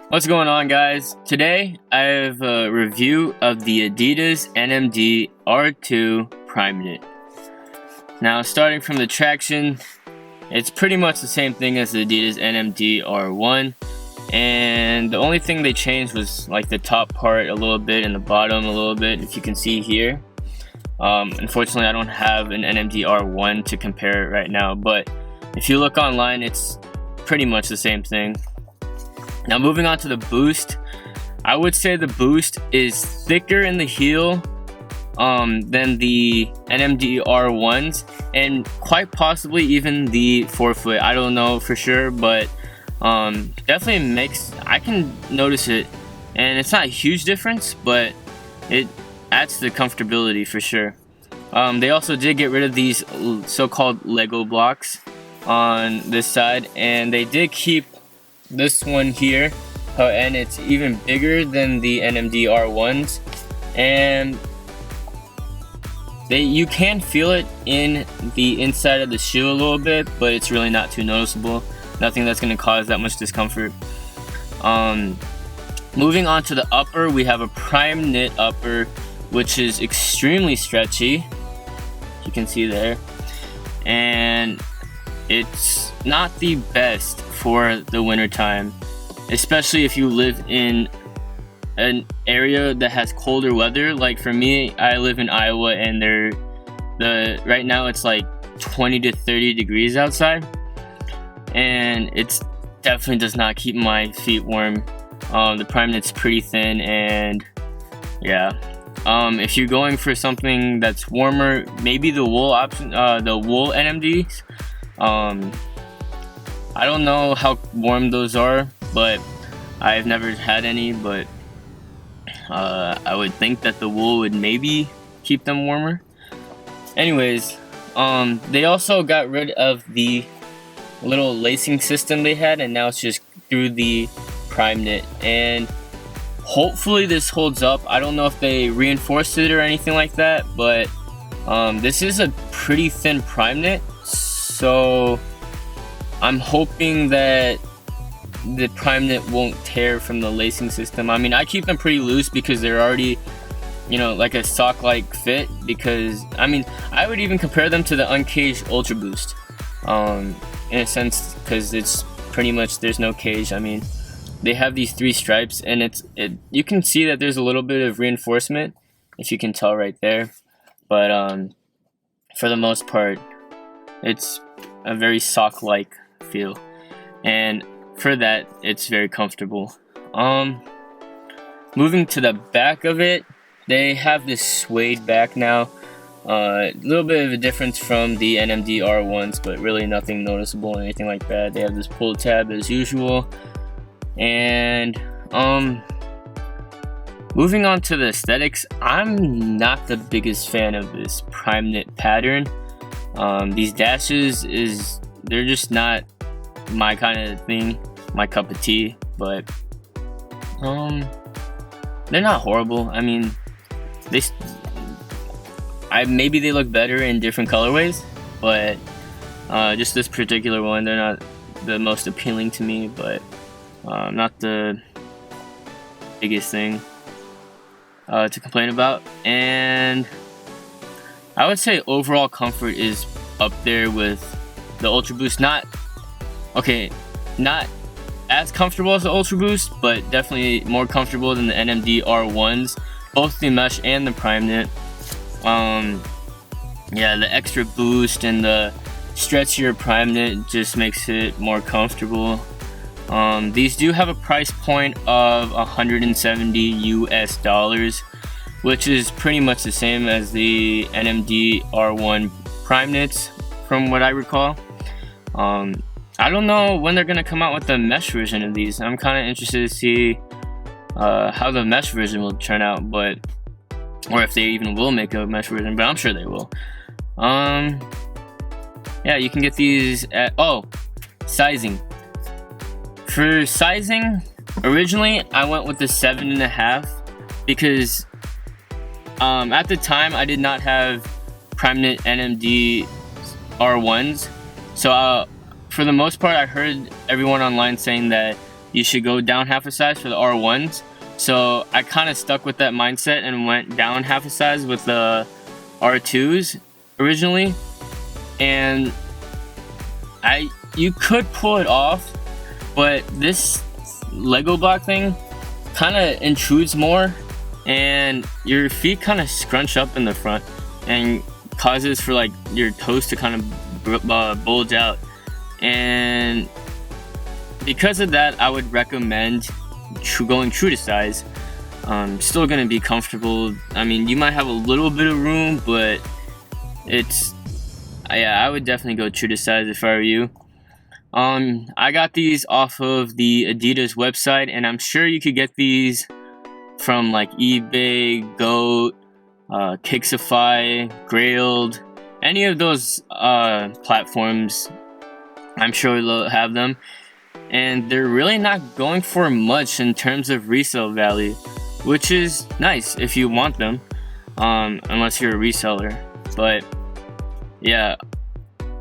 What's going on, guys? Today I have a review of the Adidas NMD R2 Primeknit. Now, starting from the traction, it's pretty much the same thing as the Adidas NMD R1, and the only thing they changed was like the top part a little bit and the bottom a little bit, if you can see here. Unfortunately, I don't have an NMD R1 to compare it right now, but if you look online, it's pretty much the same thing. Now, moving on to the boost, I would say the boost is thicker in the heel than the NMD R1s, and quite possibly even the forefoot. I don't know for sure, but definitely I can notice it, and it's not a huge difference, but it adds to the comfortability for sure. They also did get rid of these so-called Lego blocks on this side, and they did keep this one here, and it's even bigger than the NMD R1s, and you can feel it in the inside of the shoe a little bit, but it's really not too noticeable. Nothing that's going to cause that much discomfort. Moving on to the upper, we have a Primeknit upper, which is extremely stretchy, you can see there, and it's not the best for the winter time, especially if you live in an area that has colder weather. Like for me, I live in Iowa, and right now it's like 20 to 30 degrees outside, and it definitely does not keep my feet warm. The Primeknit's pretty thin, and yeah, if you're going for something that's warmer, maybe the wool option, the wool NMDs. I don't know how warm those are, but I've never had any, but I would think that the wool would maybe keep them warmer. Anyways, they also got rid of the little lacing system they had, and now it's just through the Primeknit, and hopefully this holds up. I don't know if they reinforced it or anything like that, but this is a pretty thin Primeknit, so I'm hoping that the Primeknit won't tear from the lacing system. I mean, I keep them pretty loose because they're already, like a sock-like fit, because, I mean, I would even compare them to the Uncaged Ultra Boost, in a sense, because it's pretty much, there's no cage. I mean, they have these 3 stripes, and you can see that there's a little bit of reinforcement, if you can tell right there, but for the most part, it's a very sock-like feel, and for that, it's very comfortable. Moving to the back of it, they have this suede back now. A little bit of a difference from the NMD R1s, but really nothing noticeable or anything like that. They have this pull tab as usual, and moving on to the aesthetics, I'm not the biggest fan of this Primeknit pattern. These dashes they're just not my kind of thing, my cup of tea, but they're not horrible. I mean, maybe they look better in different colorways, but just this particular one, they're not the most appealing to me, but not the biggest thing to complain about. And I would say overall comfort is up there with the Ultra Boost. Not as comfortable as the Ultra Boost, but definitely more comfortable than the NMD R1s, both the mesh and the Primeknit. Yeah, the extra boost and the stretchier Primeknit just makes it more comfortable. These do have a price point of $170 US, which is pretty much the same as the NMD R1 Primeknits, from what I recall. I don't know when they're gonna come out with the mesh version of these. I'm kind of interested to see how the mesh version will turn out, or if they even will make a mesh version, but I'm sure they will. Yeah, you can get these at sizing. For sizing, originally I went with the 7.5 because at the time I did not have Primeknit NMD R1s, so for the most part I heard everyone online saying that you should go down half a size for the R1s. So I kind of stuck with that mindset and went down half a size with the R2s originally, and you could pull it off, but this Lego block thing kind of intrudes more, and your feet kind of scrunch up in the front and causes for like your toes to kind of bulge out. And because of that, I would recommend going true to size. Still gonna be comfortable. I mean, you might have a little bit of room, but I would definitely go true to size if I were you. I got these off of the Adidas website, and I'm sure you could get these from like eBay, Goat, Kixify, Grailed, any of those platforms. I'm sure they'll have them, and they're really not going for much in terms of resale value, which is nice if you want them, unless you're a reseller. But yeah,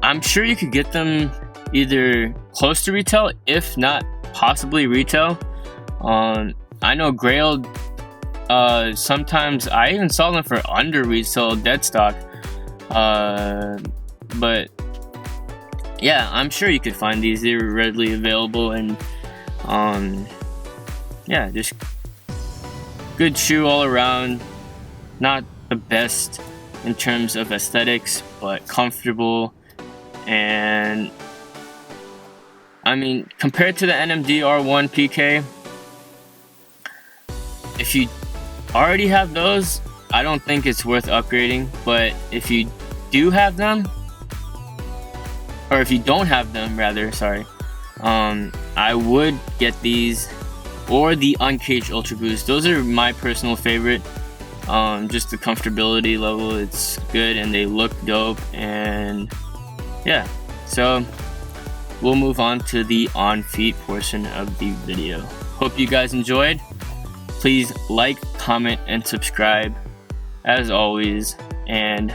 I'm sure you could get them either close to retail, if not possibly retail. I know Grailed, sometimes I even saw them for under retail dead stock, but yeah, I'm sure you could find these. They're readily available, and yeah, just good shoe all around. Not the best in terms of aesthetics, but comfortable. And I mean, compared to the NMD R1 PK, if you already have those, I don't think it's worth upgrading. But if you do have them, or if you don't have them rather, sorry, I would get these or the Uncaged Ultra Boost. Those are my personal favorite. Just the comfortability level, it's good, and they look dope. And yeah, so we'll move on to the on feet portion of the video. Hope you guys enjoyed. Please like, comment, and subscribe as always, and